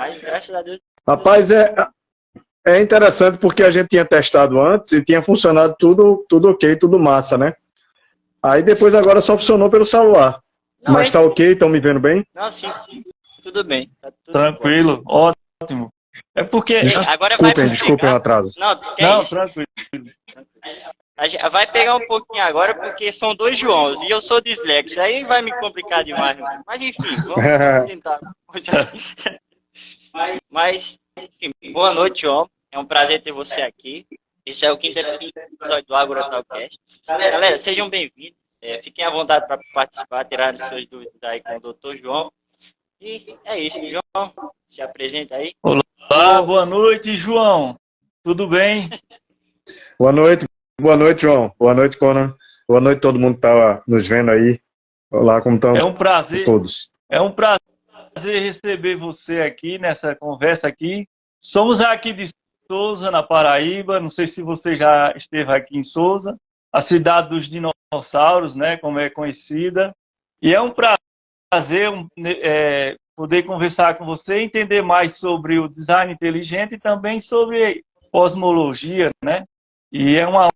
Mas graças a Deus. Rapaz, é interessante porque a gente tinha testado antes e tinha funcionado tudo ok, tudo massa, né? Aí depois agora só funcionou pelo celular. Não, Mas tá ok? Estão me vendo bem? Não, sim, tudo bem. Tá tudo Tranquilo, ótimo. É porque... Agora Desculpem o atraso. Não, Não, isso? tranquilo. Vai pegar um pouquinho agora, porque são dois Joãos, e eu sou dislexo, aí vai me complicar demais. Mas enfim, vamos tentar. Mas, enfim, boa noite, João. É um prazer ter você aqui. Esse é o quinto episódio do AgroTalkCast. Galera, sejam bem-vindos. Fiquem à vontade para participar, tirar suas dúvidas aí com o Dr. João. E é isso, João. Se apresenta aí. Olá, boa noite, João. Tudo bem? Boa noite, João. Boa noite, Conan. Boa noite todo mundo que tá nos vendo aí. Olá, como estão todos? É um prazer receber você aqui nessa conversa aqui. Somos aqui de Sousa, na Paraíba. Não sei se você já esteve aqui em Sousa, a cidade dos dinossauros, né, como é conhecida. E é um prazer poder conversar com você, entender mais sobre o design inteligente e também sobre cosmologia, né? E é uma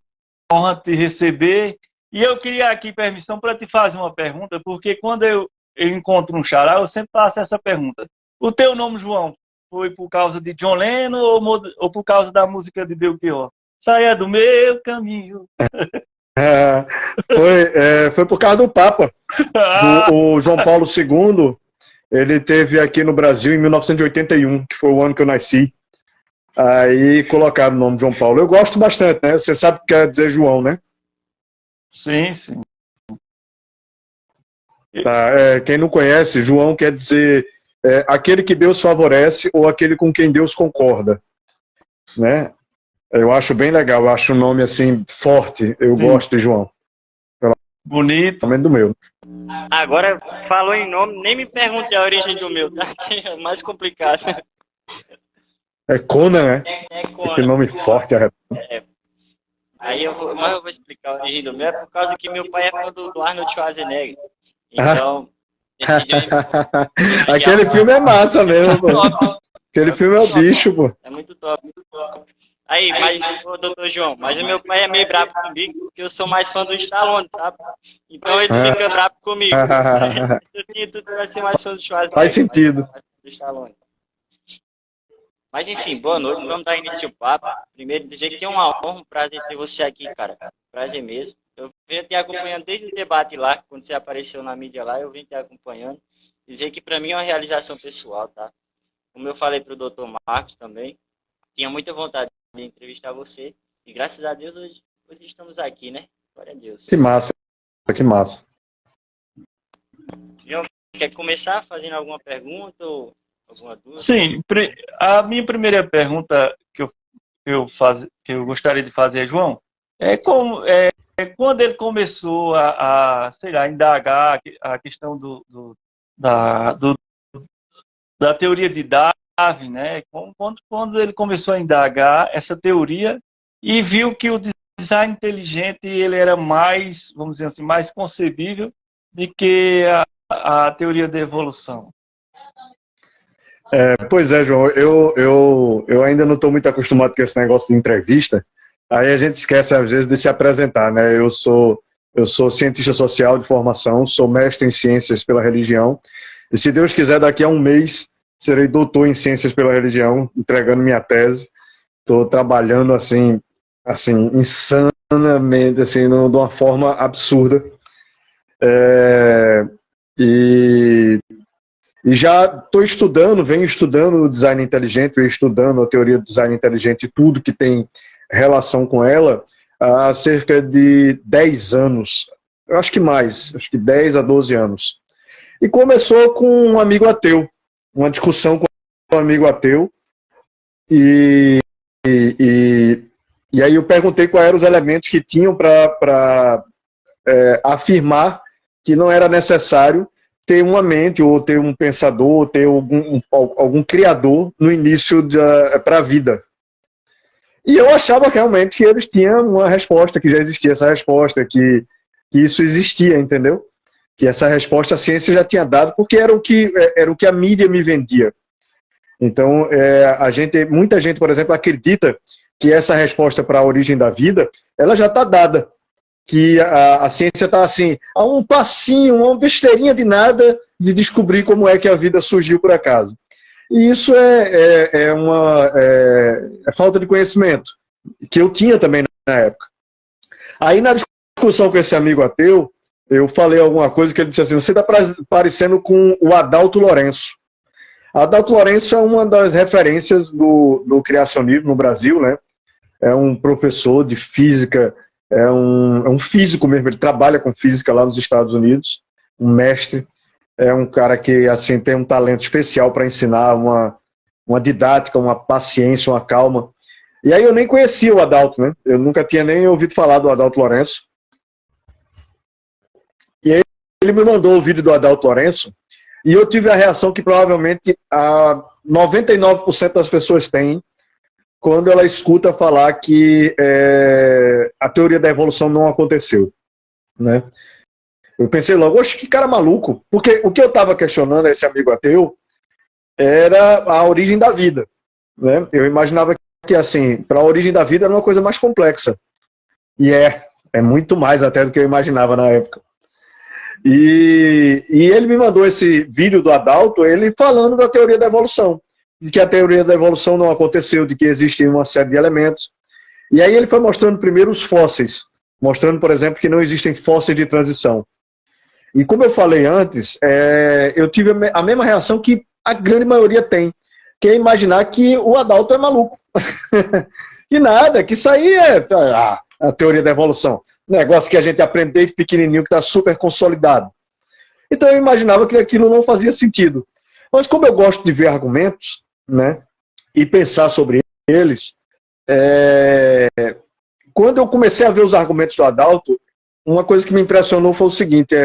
honra te receber. E eu queria aqui permissão para te fazer uma pergunta, porque quando eu encontro um xará, eu sempre faço essa pergunta. O teu nome, João, foi por causa de John Lennon ou por causa da música de Belchior? Saia do meu caminho. Foi por causa do Papa. O João Paulo II, ele esteve aqui no Brasil em 1981, que foi o ano que eu nasci. Aí colocaram o nome de João Paulo. Eu gosto bastante, né? Você sabe o que quer dizer João, né? Sim, sim. Tá, quem não conhece, João quer dizer aquele que Deus favorece ou aquele com quem Deus concorda, né? Eu acho bem legal, eu acho o nome assim forte. Eu gosto de João. Bonito. Também do meu. Agora, falou em nome, nem me pergunte a origem do meu, tá? Que é mais complicado. É Conan, né? Conan. Que nome forte. Aí eu vou explicar a origem do meu, é por causa que meu pai é fã do Arnold Schwarzenegger. Então, aquele filme é massa mesmo, pô. Aquele filme é o bicho, pô. É muito top, muito top. Aí, mas, doutor João, mas o meu pai é meio bravo comigo, porque eu sou mais fã do Stallone, sabe? Então ele fica bravo comigo. Eu tinha tudo pra ser mais fã do Schwarzenegger. Faz sentido. Do Stallone. Mas enfim, boa noite, vamos dar início ao papo. Primeiro dizer que é uma honra, um prazer ter você aqui, cara. Prazer mesmo. Eu venho te acompanhando desde o debate lá, quando você apareceu na mídia lá, eu venho te acompanhando. Dizer que para mim é uma realização pessoal, tá? Como eu falei pro Dr. Marcos também, tinha muita vontade de entrevistar você. E graças a Deus hoje estamos aqui, né? Glória a Deus. Que massa, que massa. João, quer começar fazendo alguma pergunta ou alguma dúvida? Sim, a minha primeira pergunta que eu gostaria de fazer, João, quando ele começou sei lá, indagar a questão da teoria de Darwin, né? Quando ele começou a indagar essa teoria e viu que o design inteligente ele era mais, vamos dizer assim, mais concebível do que a teoria da evolução. Pois é, João, eu ainda não estou muito acostumado com esse negócio de entrevista. Aí a gente esquece, às vezes, de se apresentar, né? Eu sou cientista social de formação, sou mestre em ciências pela religião, e se Deus quiser, daqui a um mês, serei doutor em ciências pela religião, entregando minha tese. Estou trabalhando, assim, insanamente, assim, de uma forma absurda. E já estou venho estudando o design inteligente, venho estudando a teoria do design inteligente e tudo que tem relação com ela há cerca de 10 anos, eu acho que mais, acho que 10 a 12 anos. E começou com um amigo ateu, uma discussão com um amigo ateu, e aí eu perguntei quais eram os elementos que tinham para afirmar que não era necessário ter uma mente, ou ter um pensador, ou ter algum criador no início para a vida. E eu achava realmente que eles tinham uma resposta, que já existia essa resposta, que isso existia, entendeu? Que essa resposta a ciência já tinha dado, porque era o que a mídia me vendia. Então, muita gente, por exemplo, acredita que essa resposta para a origem da vida, ela já está dada. Que a ciência está assim, a um passinho, uma besteirinha de nada de descobrir como é que a vida surgiu por acaso. E isso é falta de conhecimento, que eu tinha também na época. Aí, na discussão com esse amigo ateu, eu falei alguma coisa que ele disse assim, você está parecendo com o Adalto Lourenço. Adalto Lourenço é uma das referências do criacionismo no Brasil, né? É um professor de física, é um físico mesmo, ele trabalha com física lá nos Estados Unidos, um mestre, é um cara que assim, tem um talento especial para ensinar uma didática, uma paciência, uma calma. E aí eu nem conhecia o Adalto, né? Eu nunca tinha nem ouvido falar do Adalto Lourenço. E aí ele me mandou o vídeo do Adalto Lourenço, e eu tive a reação que provavelmente 99% das pessoas têm quando ela escuta falar que a teoria da evolução não aconteceu, né? Eu pensei logo, oxe, que cara maluco, porque o que eu estava questionando a esse amigo ateu era a origem da vida, né? Eu imaginava que, assim, para a origem da vida era uma coisa mais complexa, e é muito mais até do que eu imaginava na época. E ele me mandou esse vídeo do Adalto, ele falando da teoria da evolução, de que a teoria da evolução não aconteceu, de que existe uma série de elementos. E aí ele foi mostrando primeiro os fósseis, mostrando, por exemplo, que não existem fósseis de transição. E como eu falei antes, eu tive a mesma reação que a grande maioria tem, que é imaginar que o Adalto é maluco. Que nada, que isso aí é a teoria da evolução. Negócio que a gente aprende desde pequenininho, que está super consolidado. Então eu imaginava que aquilo não fazia sentido. Mas como eu gosto de ver argumentos, né, e pensar sobre eles, quando eu comecei a ver os argumentos do Adalto, uma coisa que me impressionou foi o seguinte,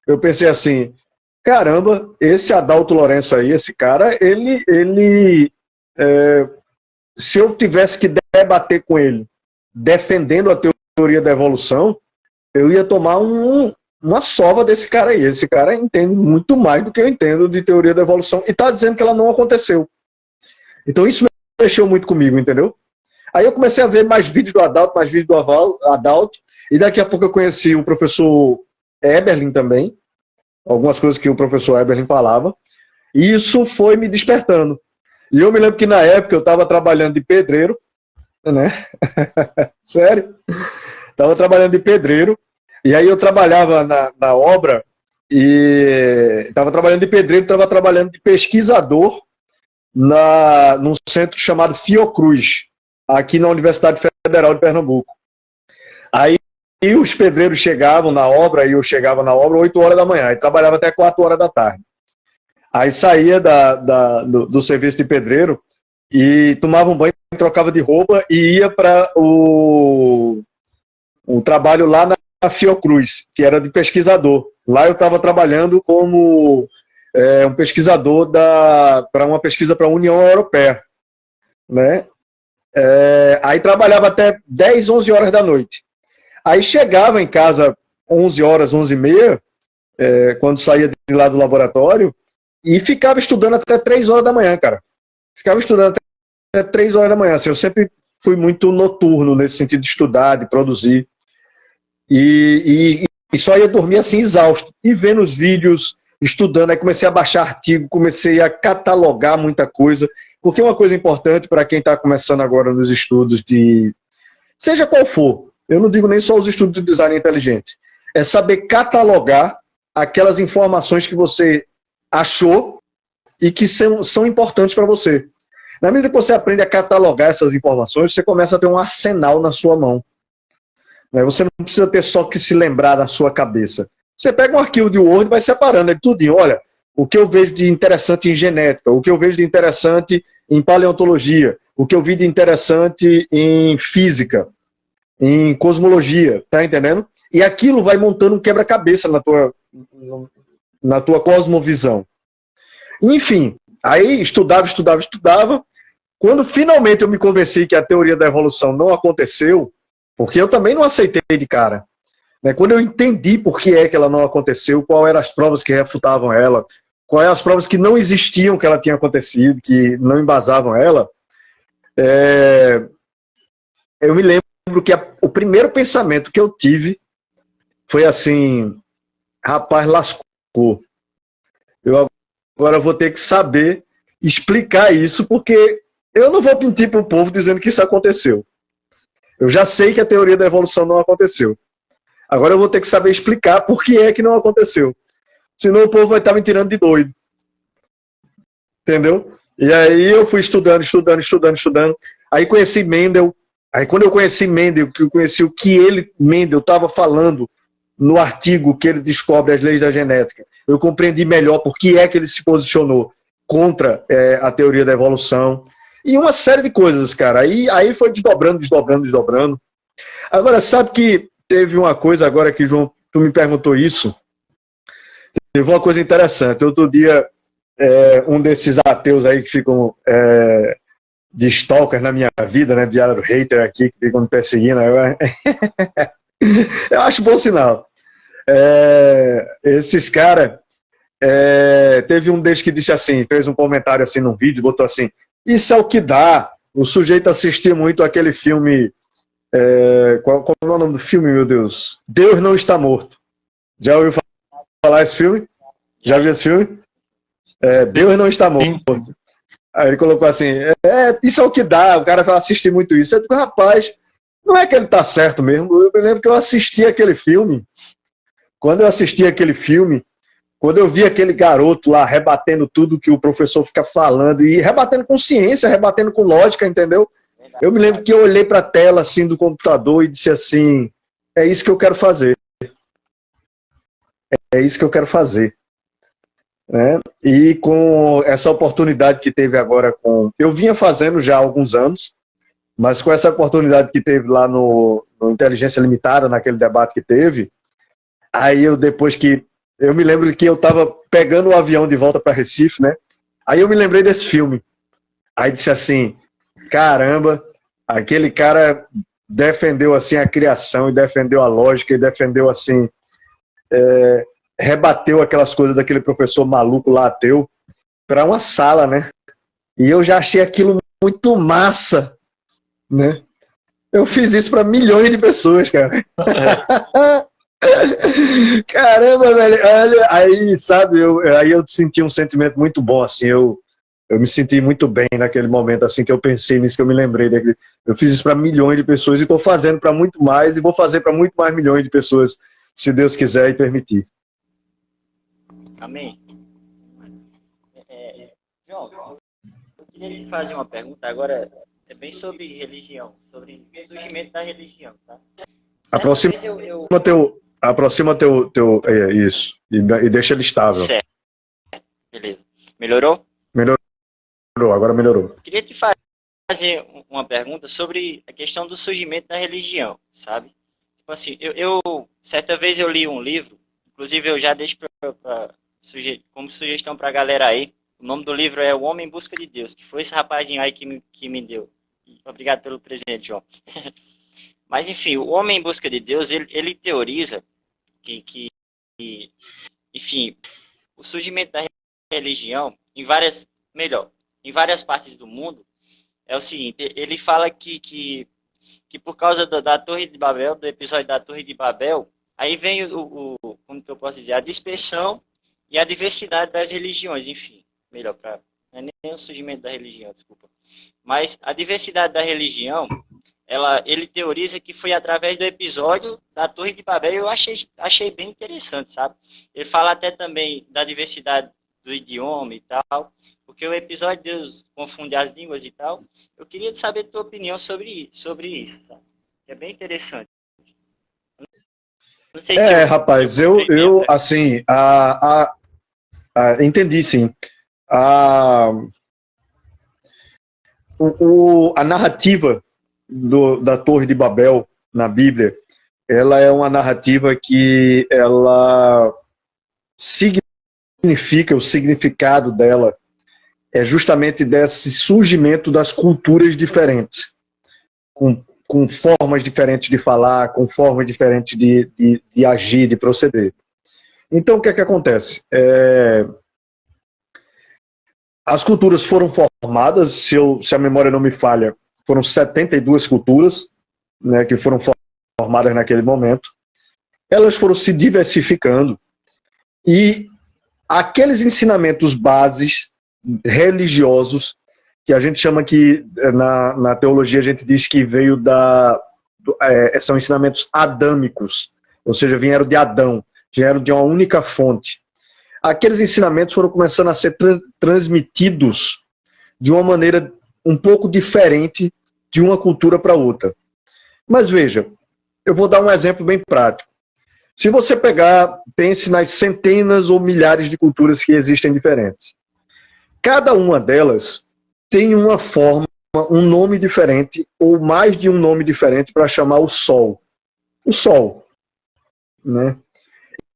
eu pensei assim, caramba, esse Adalto Lourenço aí, esse cara, se eu tivesse que debater com ele, defendendo a teoria da evolução, eu ia tomar uma sova desse cara aí. Esse cara entende muito mais do que eu entendo de teoria da evolução e está dizendo que ela não aconteceu. Então isso mexeu muito comigo, entendeu? Aí eu comecei a ver mais vídeos do Adalto, mais vídeos do Adalto, e daqui a pouco eu conheci o professor Eberlin também, algumas coisas que o professor Eberlin falava, e isso foi me despertando. E eu me lembro que na época eu estava trabalhando de pedreiro, né? Sério? Estava trabalhando de pedreiro, e aí eu trabalhava na obra, e estava trabalhando de pedreiro, estava trabalhando de pesquisador num centro chamado Fiocruz, aqui na Universidade Federal de Pernambuco. Aí os pedreiros chegavam na obra, e eu chegava na obra 8 horas da manhã, e trabalhava até 4 horas da tarde. Aí saía do serviço de pedreiro, e tomava um banho, trocava de roupa, e ia para o trabalho lá na Fiocruz, que era de pesquisador. Lá eu estava trabalhando como um pesquisador para uma pesquisa para a União Europeia, né? Aí trabalhava até 10, 11 horas da noite. Aí chegava em casa 11 horas, 11h30, quando saía de lá do laboratório, e ficava estudando até 3 horas da manhã, cara. Ficava estudando até 3 horas da manhã. Assim, eu sempre fui muito noturno nesse sentido de estudar, de produzir. E só ia dormir assim, exausto. E vendo os vídeos, estudando, aí comecei a baixar artigo, comecei a catalogar muita coisa. Porque uma coisa importante para quem está começando agora nos estudos de... Seja qual for, eu não digo nem só os estudos de design inteligente, é saber catalogar aquelas informações que você achou e que são importantes para você. Na medida que você aprende a catalogar essas informações, você começa a ter um arsenal na sua mão. Você não precisa ter só que se lembrar da sua cabeça. Você pega um arquivo de Word e vai separando ele tudinho. Olha, o que eu vejo de interessante em genética, o que eu vejo de interessante em paleontologia, o que eu vi de interessante em física, em cosmologia, tá entendendo? E aquilo vai montando um quebra-cabeça na tua cosmovisão. Enfim, aí estudava. Quando finalmente eu me convenci que a teoria da evolução não aconteceu, porque eu também não aceitei de cara. Quando eu entendi por que é que ela não aconteceu, quais eram as provas que refutavam ela, quais as provas que não existiam que ela tinha acontecido, que não embasavam ela, eu me lembro que o primeiro pensamento que eu tive foi assim, rapaz, lascou. Eu agora vou ter que saber explicar isso, porque eu não vou mentir para o povo dizendo que isso aconteceu. Eu já sei que a teoria da evolução não aconteceu. Agora eu vou ter que saber explicar por que é que não aconteceu. Senão o povo vai estar me tirando de doido. Entendeu? E aí eu fui estudando. Aí conheci Mendel. Aí quando eu conheci Mendel, que eu conheci o que Mendel estava falando no artigo que ele descobre as leis da genética, eu compreendi melhor por que é que ele se posicionou contra a teoria da evolução. E uma série de coisas, cara. Aí foi desdobrando. Agora, sabe que teve uma coisa agora que, João, tu me perguntou isso. Teve uma coisa interessante. Outro dia, um desses ateus aí que ficam de stalkers na minha vida, né? Vieram hater aqui, que ficam me perseguindo. Eu acho bom sinal. Esses caras, teve um deles que disse assim, fez um comentário assim num vídeo, botou assim, isso é o que dá. O sujeito assistia muito aquele filme, qual é o nome do filme, meu Deus? Deus Não Está Morto. Já ouviu falar esse filme? Já viu esse filme? Deus Não Está Morto. Sim. Aí ele colocou assim, isso é o que dá, o cara vai assistir muito isso. Eu digo, rapaz, não é que ele tá certo mesmo. Eu me lembro que eu assisti aquele filme. Quando eu assisti aquele filme, quando eu vi aquele garoto lá rebatendo tudo que o professor fica falando, e rebatendo com ciência, rebatendo com lógica, entendeu? Eu me lembro que eu olhei para a tela assim do computador e disse assim, é isso que eu quero fazer. É isso que eu quero fazer. Né? E com essa oportunidade que teve agora eu vinha fazendo já há alguns anos, mas com essa oportunidade que teve lá no Inteligência Limitada, naquele debate que teve, aí eu me lembro que eu estava pegando o avião de volta para Recife, né? Aí eu me lembrei desse filme. Aí disse assim, caramba, aquele cara defendeu assim a criação, e defendeu a lógica, e defendeu assim, rebateu aquelas coisas daquele professor maluco lá, ateu, para uma sala, né? E eu já achei aquilo muito massa, né? Eu fiz isso para milhões de pessoas, cara. Caramba, velho. Aí, sabe, aí eu senti um sentimento muito bom, assim, eu me senti muito bem naquele momento, assim, que eu pensei nisso, que eu me lembrei daquele. Eu fiz isso para milhões de pessoas e estou fazendo para muito mais, e vou fazer para muito mais milhões de pessoas, se Deus quiser e permitir. Amém. João, eu queria te fazer uma pergunta agora, bem sobre religião, sobre o surgimento da religião, tá? Aproxima teu isso, e deixa ele estável. Certo. Beleza. Melhorou? Melhorou, agora melhorou. Eu queria te fazer uma pergunta sobre a questão do surgimento da religião, sabe? Tipo assim, certa vez eu li um livro, inclusive eu já deixo como sugestão para a galera aí. O nome do livro é O Homem em Busca de Deus, que foi esse rapazinho aí que me deu. Obrigado pelo presente, João. Mas, enfim, O Homem em Busca de Deus, ele teoriza que, enfim, o surgimento da religião em várias partes do mundo é o seguinte, ele fala que por causa da Torre de Babel, do episódio da Torre de Babel, aí vem como que eu posso dizer, a dispersão e a diversidade das religiões, enfim, não é nem o surgimento da religião, desculpa. Mas a diversidade da religião, ele teoriza que foi através do episódio da Torre de Babel, e eu achei bem interessante, sabe? Ele fala até também da diversidade do idioma e tal, porque o episódio de Deus confunde as línguas e tal. Eu queria saber a tua opinião sobre isso, tá? É bem interessante. Não sei rapaz, eu assim, entendi, sim. A narrativa da Torre de Babel na Bíblia, ela é uma narrativa que ela significa, o significado dela é justamente desse surgimento das culturas diferentes, com formas diferentes de falar, com formas diferentes de agir, de proceder. Então, o que é que acontece? as culturas foram formadas, se a memória não me falha, foram 72 culturas, né, que foram formadas naquele momento. Elas foram se diversificando e aqueles ensinamentos bases religiosos, que a gente chama que, na teologia, a gente diz que veio são ensinamentos adâmicos, ou seja, vieram de Adão, vieram de uma única fonte. Aqueles ensinamentos foram começando a ser transmitidos de uma maneira um pouco diferente de uma cultura para outra. Mas veja, eu vou dar um exemplo bem prático. Se você pense nas centenas ou milhares de culturas que existem diferentes. Cada uma delas tem uma forma, um nome diferente, ou mais de um nome diferente para chamar o Sol. O Sol. Né?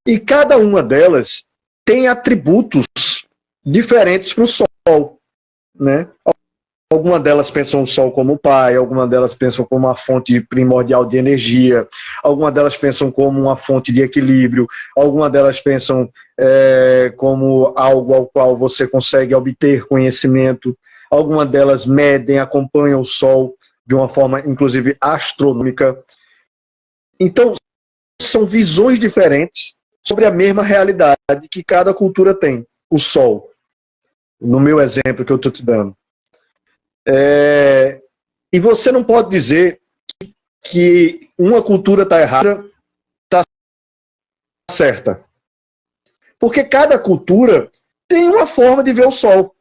E cada uma delas tem atributos diferentes para o Sol. Né? Algumas delas pensam o Sol como pai, algumas delas pensam como uma fonte primordial de energia, algumas delas pensam como uma fonte de equilíbrio, algumas delas pensam como algo ao qual você consegue obter conhecimento, algumas delas medem, acompanham o Sol de uma forma, inclusive, astronômica. Então, são visões diferentes sobre a mesma realidade que cada cultura tem, o Sol. No meu exemplo que eu estou te dando. E você não pode dizer que uma cultura está errada, está certa. Porque cada cultura tem uma forma de ver o Sol.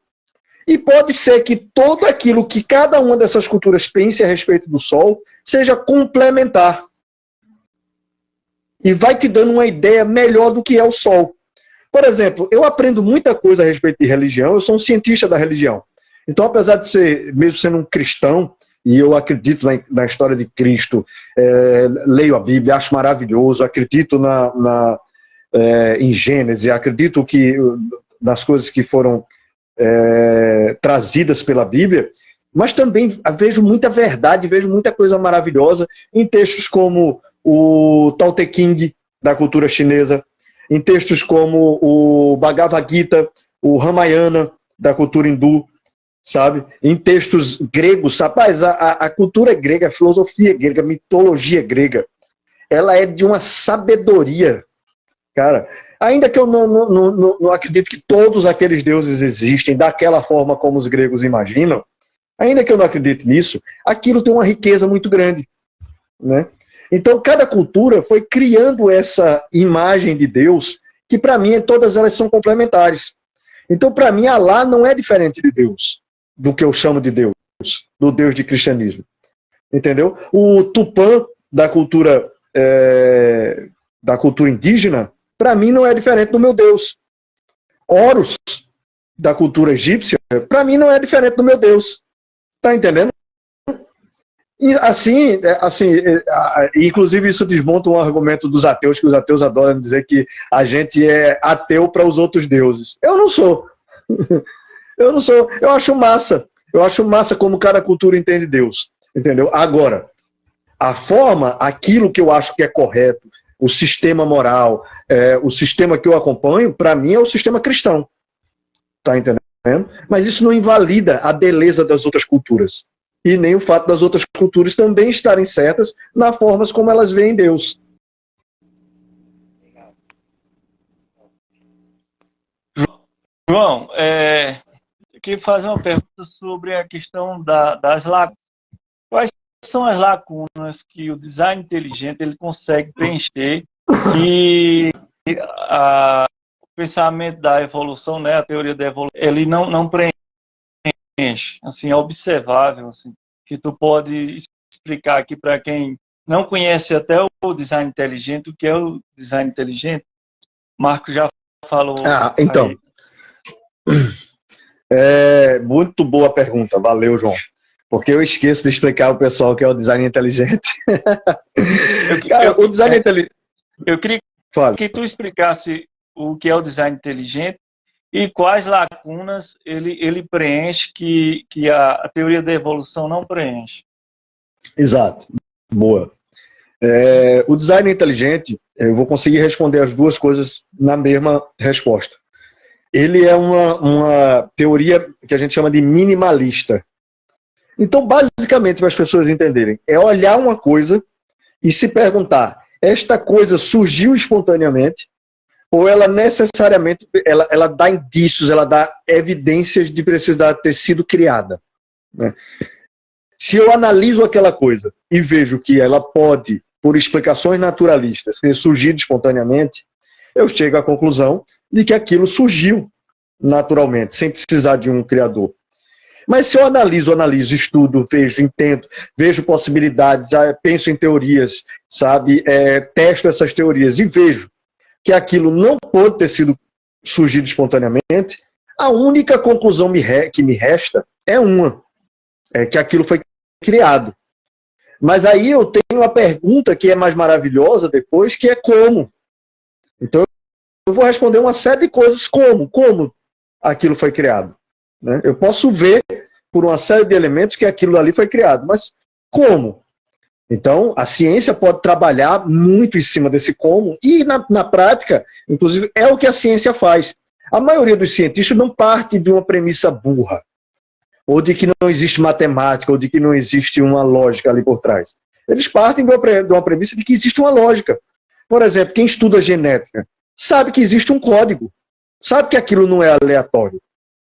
E pode ser que tudo aquilo que cada uma dessas culturas pense a respeito do Sol seja complementar. E vai te dando uma ideia melhor do que é o Sol. Por exemplo, eu aprendo muita coisa a respeito de religião, eu sou um cientista da religião. Então, apesar de ser, mesmo sendo um cristão, e eu acredito na história de Cristo, leio a Bíblia, acho maravilhoso, acredito em Gênesis, acredito nas coisas que foram trazidas pela Bíblia, mas também vejo muita verdade, vejo muita coisa maravilhosa em textos como o Tao Te Ching, da cultura chinesa, em textos como o Bhagavad Gita, o Ramayana, da cultura hindu, sabe? Em textos gregos, rapaz, a cultura grega, a filosofia grega, a mitologia grega, ela é de uma sabedoria, cara. Ainda que eu não acredito que todos aqueles deuses existem daquela forma como os gregos imaginam, ainda que eu não acredite nisso, aquilo tem uma riqueza muito grande, né? Então, cada cultura foi criando essa imagem de Deus, que para mim todas elas são complementares. Então, para mim, Alá não é diferente de Deus, do que eu chamo de Deus, do Deus de cristianismo. Entendeu? O Tupã da cultura indígena, para mim não é diferente do meu Deus. Horus da cultura egípcia, para mim não é diferente do meu Deus. Tá entendendo? E assim, inclusive isso desmonta um argumento dos ateus, que os ateus adoram dizer que a gente é ateu para os outros deuses. Eu não sou. Eu não sou. Eu acho massa. Eu acho massa como cada cultura entende Deus. Entendeu? Agora, a forma, aquilo que eu acho que é correto, o sistema moral, o sistema que eu acompanho, para mim é o sistema cristão. Tá entendendo? Mas isso não invalida a beleza das outras culturas. E nem o fato das outras culturas também estarem certas na forma como elas veem Deus. João, eu queria fazer uma pergunta sobre a questão das lacunas. Quais são as lacunas que o design inteligente ele consegue preencher e o pensamento da evolução, né, a teoria da evolução, ele não preenche? Assim, é observável, assim, que tu pode explicar aqui para quem não conhece até o design inteligente, o que é o design inteligente? Marco já falou. Então, muito boa pergunta, valeu, João, porque eu esqueço de explicar ao pessoal o que é o design inteligente. O design inteligente... Eu queria que tu explicasse o que é o design inteligente e quais lacunas ele preenche que a teoria da evolução não preenche. Exato. Boa. O design inteligente, eu vou conseguir responder as duas coisas na mesma resposta. ele é uma teoria que a gente chama de minimalista. Então, basicamente, para as pessoas entenderem, é olhar uma coisa e se perguntar, esta coisa surgiu espontaneamente ou ela necessariamente ela dá indícios, ela dá evidências de precisar ter sido criada, né? Se eu analiso aquela coisa e vejo que ela pode, por explicações naturalistas, ter surgido espontaneamente, eu chego à conclusão de que aquilo surgiu naturalmente, sem precisar de um criador. Mas se eu analiso, estudo, vejo, entendo, vejo possibilidades, penso em teorias, sabe, testo essas teorias e vejo que aquilo não pode ter sido surgido espontaneamente, a única conclusão que me resta é que aquilo foi criado. Mas aí eu tenho uma pergunta que é mais maravilhosa depois, que é como. Então eu vou responder uma série de coisas como aquilo foi criado, né? Eu posso ver por uma série de elementos que aquilo ali foi criado, mas como? Então a ciência pode trabalhar muito em cima desse como, e na prática, inclusive, é o que a ciência faz. A maioria dos cientistas não parte de uma premissa burra, ou de que não existe matemática, ou de que não existe uma lógica ali por trás. Eles partem de uma premissa de que existe uma lógica. Por exemplo, quem estuda genética sabe que existe um código, sabe que aquilo não é aleatório,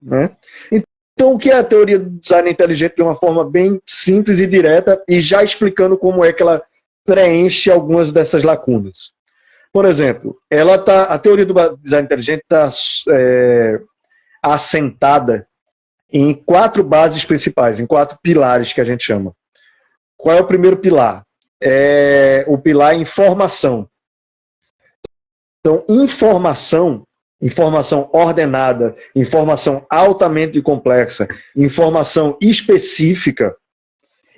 né? Então, o que é a teoria do design inteligente de uma forma bem simples e direta, e já explicando como é que ela preenche algumas dessas lacunas. Por exemplo, a teoria do design inteligente está assentada em 4 bases principais, em 4 pilares que a gente chama. Qual é o primeiro pilar? É o pilar informação. Então, informação ordenada, informação altamente complexa, informação específica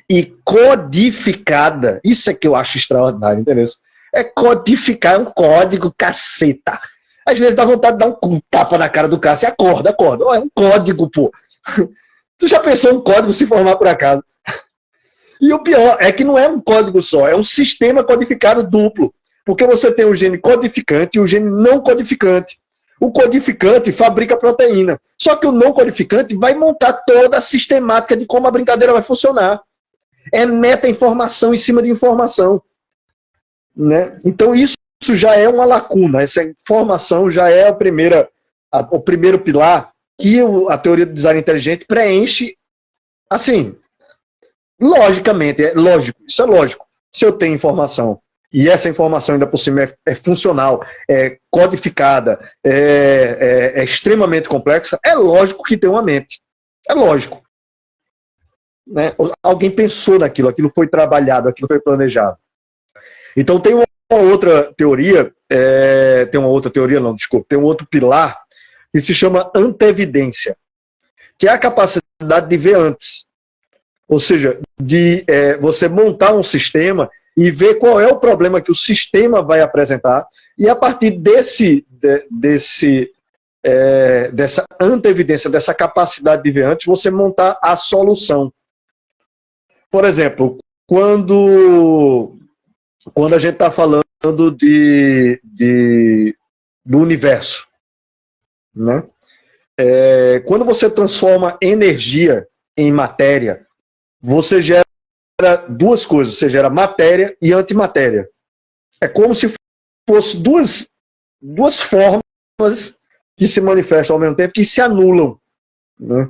e codificada, isso é que eu acho extraordinário, entendeu? É codificar, é um código, caceta. Às vezes dá vontade de dar um tapa na cara do cara, você acorda. Oh, é um código, pô. Tu já pensou um código se formar por acaso? E o pior é que não é um código só, é um sistema codificado duplo. Porque você tem o gene codificante e o gene não codificante. O codificante fabrica proteína. Só que o não codificante vai montar toda a sistemática de como a brincadeira vai funcionar. É meta-informação em cima de informação, né? Então isso já é uma lacuna. Essa informação já é o primeiro pilar que a teoria do design inteligente preenche, assim, logicamente, isso é lógico. Se eu tenho informação e essa informação ainda por cima é funcional, é codificada, é extremamente complexa, é lógico que tem uma mente. É lógico, né? Alguém pensou naquilo, aquilo foi trabalhado, aquilo foi planejado. Então tem uma outra teoria, tem um outro pilar que se chama antevidência, que é a capacidade de ver antes. Ou seja, de você montar um sistema e ver qual é o problema que o sistema vai apresentar, e a partir dessa antevidência, dessa capacidade de ver antes, você montar a solução. Por exemplo, quando a gente está falando do universo, né? Quando você transforma energia em matéria, você gera 2 coisas, você gera matéria e antimatéria. É como se fosse duas formas que se manifestam ao mesmo tempo, que se anulam, né?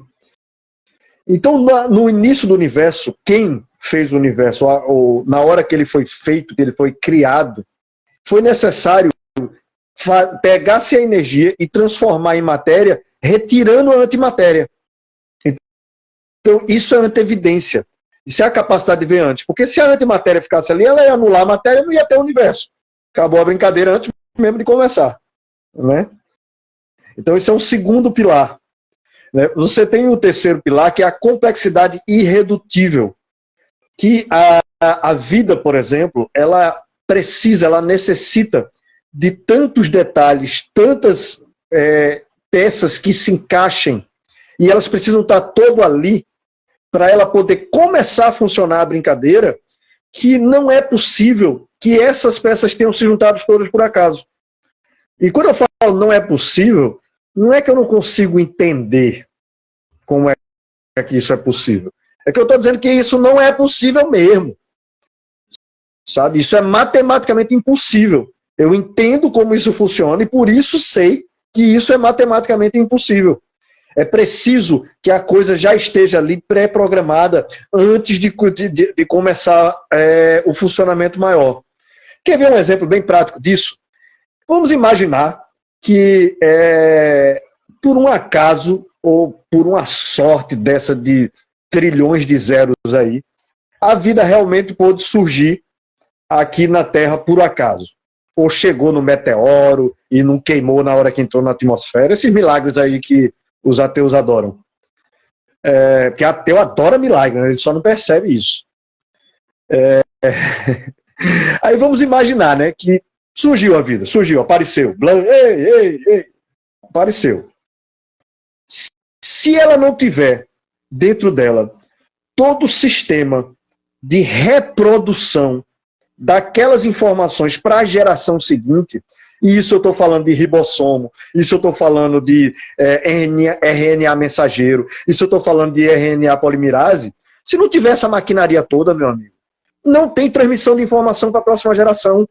Então, no início do universo, quem fez o universo, ou na hora que ele foi feito, que ele foi criado, foi necessário pegar-se a energia e transformar em matéria, retirando a antimatéria. Então, isso é antevidência. Isso é a capacidade de ver antes. Porque se a antimatéria ficasse ali, ela ia anular a matéria e não ia ter o universo. Acabou a brincadeira antes mesmo de começar, né? Então, esse é um segundo pilar, né? Você tem o terceiro pilar, que é a complexidade irredutível. Que a vida, por exemplo, ela necessita de tantos detalhes, tantas peças que se encaixem, e elas precisam estar todo ali para ela poder começar a funcionar a brincadeira, que não é possível que essas peças tenham se juntado todas por acaso. E quando eu falo não é possível, Não é que eu não consigo entender como é que isso é possível. É que eu estou dizendo que isso não é possível mesmo. Sabe? Isso é matematicamente impossível. Eu entendo como isso funciona e por isso sei que isso é matematicamente impossível. É preciso que a coisa já esteja ali pré-programada antes de começar o funcionamento maior. Quer ver um exemplo bem prático disso? Vamos imaginar que, por um acaso, ou por uma sorte dessa de trilhões de zeros aí, a vida realmente pôde surgir aqui na Terra por acaso. Ou chegou no meteoro e não queimou na hora que entrou na atmosfera. Esses milagres aí que os ateus adoram. Porque ateu adora milagre, né? Ele só não percebe isso. Aí vamos imaginar, né, que surgiu a vida, apareceu. Apareceu. Se ela não tiver dentro dela todo o sistema de reprodução daquelas informações para a geração seguinte, e isso eu estou falando de ribossomo, isso eu estou falando de RNA mensageiro, isso eu estou falando de RNA polimerase, se não tiver essa maquinaria toda, meu amigo, não tem transmissão de informação para a próxima geração.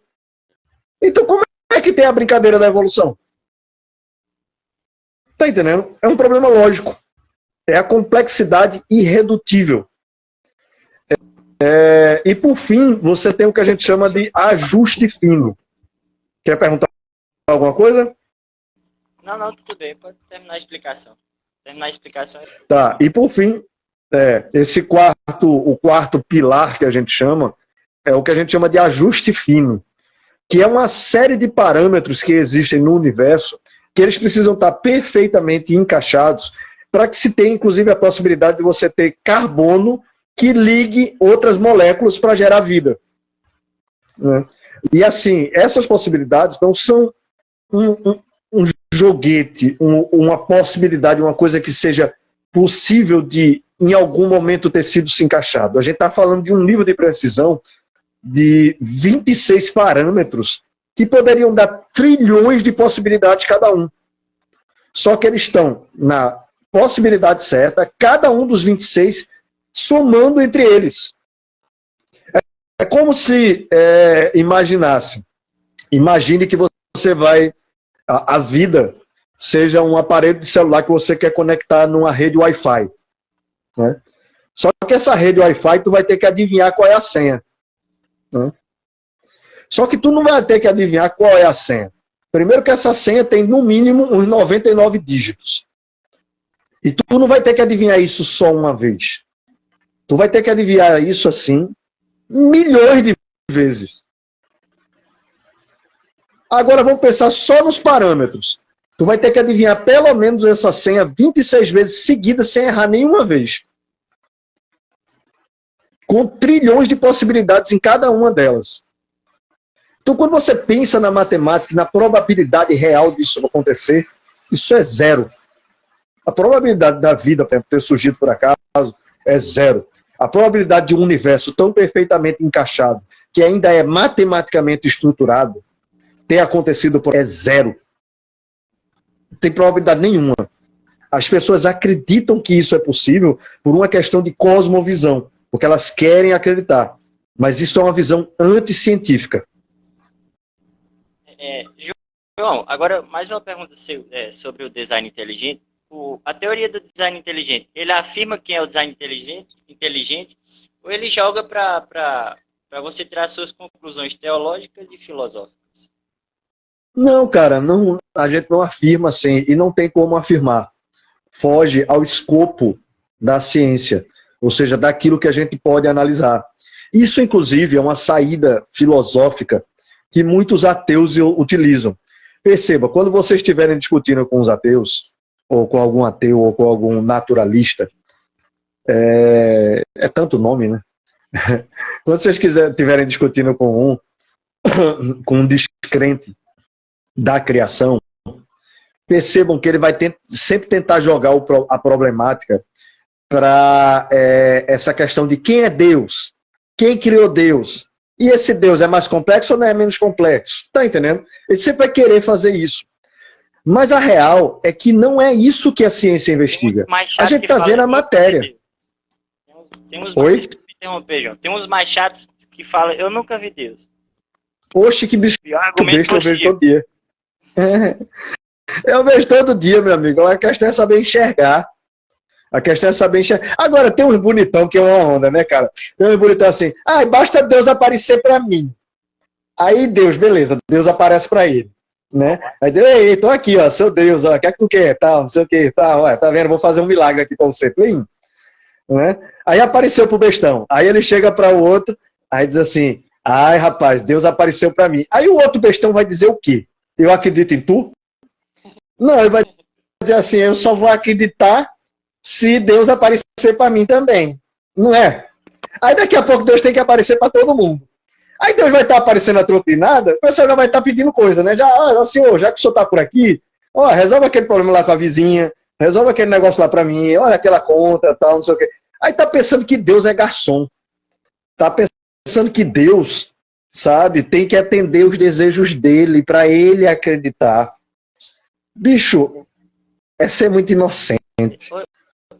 Então como é que tem a brincadeira da evolução? Tá entendendo? É um problema lógico. É a complexidade irredutível. E por fim, você tem o que a gente chama de ajuste fino. Quer perguntar alguma coisa? Não, tudo bem. Pode terminar a explicação. Tá, e por fim, o quarto pilar que a gente chama, é o que a gente chama de ajuste fino, que é uma série de parâmetros que existem no universo, que eles precisam estar perfeitamente encaixados para que se tenha, inclusive, a possibilidade de você ter carbono que ligue outras moléculas para gerar vida. Né? E assim, essas possibilidades não são um joguete, uma possibilidade, uma coisa que seja possível de, em algum momento, ter sido se encaixado. A gente está falando de um nível de precisão de 26 parâmetros que poderiam dar trilhões de possibilidades cada um. Só que eles estão na possibilidade certa, cada um dos 26 somando entre eles. É como se imagine que você vai, a vida seja um aparelho de celular que você quer conectar numa rede Wi-Fi. Né? Só que essa rede Wi-Fi tu vai ter que adivinhar qual é a senha. Né? Só que tu não vai ter que adivinhar qual é a senha. Primeiro que essa senha tem no mínimo uns 99 dígitos. E tu não vai ter que adivinhar isso só uma vez. Tu vai ter que adivinhar isso assim milhões de vezes. Agora vamos pensar só nos parâmetros. Tu vai ter que adivinhar pelo menos essa senha 26 vezes seguidas sem errar nenhuma vez. Com trilhões de possibilidades em cada uma delas. Então, quando você pensa na matemática, na probabilidade real disso acontecer, isso é zero. A probabilidade da vida ter surgido por acaso é zero. A probabilidade de um universo tão perfeitamente encaixado, que ainda é matematicamente estruturado, ter acontecido é zero. Não tem probabilidade nenhuma. As pessoas acreditam que isso é possível por uma questão de cosmovisão, porque elas querem acreditar. Mas isso é uma visão anticientífica. João, agora mais uma pergunta sobre o design inteligente. A teoria do design inteligente, ele afirma quem é o design inteligente ou ele joga para você tirar suas conclusões teológicas e filosóficas? Não, cara, não, a gente não afirma assim, e não tem como afirmar. Foge ao escopo da ciência, ou seja, daquilo que a gente pode analisar. Isso, inclusive, é uma saída filosófica que muitos ateus utilizam. Perceba, quando vocês estiverem discutindo com os ateus, ou com algum ateu, ou com algum naturalista, é tanto nome, né? Quando vocês estiverem discutindo com um descrente da criação, percebam que ele vai sempre tentar jogar a problemática para essa questão de quem é Deus, quem criou Deus, e esse Deus é mais complexo ou não é menos complexo? Tá entendendo? Ele sempre vai querer fazer isso. Mas a real é que não é isso que a ciência investiga. A gente está vendo a matéria. Tem uns Oi? mais, interromper, João. Tem uns mais chatos que falam, eu nunca vi Deus. Oxe, que bicho Pior argumento besta, eu vejo possível. todo dia. Eu vejo todo dia, meu amigo. A questão é saber enxergar. A questão é saber enxergar. Agora, tem uns bonitão que é uma onda, né, cara? Tem uns bonitão assim, basta Deus aparecer pra mim. Aí Deus, beleza, Deus aparece pra ele, né? Aí Deus, ei, tô aqui, ó, seu Deus, ó, o que é que tu quer, tal, não sei o que, tal, tá vendo? Vou fazer um milagre aqui pra você, plim, né? Aí apareceu pro bestão. Aí ele chega pra o outro, aí diz assim, ai, rapaz, Deus apareceu pra mim. Aí o outro bestão vai dizer o quê? Eu acredito em tu? Não, ele vai dizer assim, eu só vou acreditar se Deus aparecer pra mim também. Não é? Aí daqui a pouco Deus tem que aparecer pra todo mundo. Aí Deus vai estar aparecendo a troco de nada, o pessoal já vai estar pedindo coisa, né? Já, senhor, já que o senhor está por aqui, ó, resolve aquele problema lá com a vizinha, resolve aquele negócio lá para mim, olha aquela conta, tal, não sei o quê. Aí tá pensando que Deus é garçom. Tá pensando que Deus, sabe, tem que atender os desejos dele para ele acreditar. Bicho, é ser muito inocente. Eu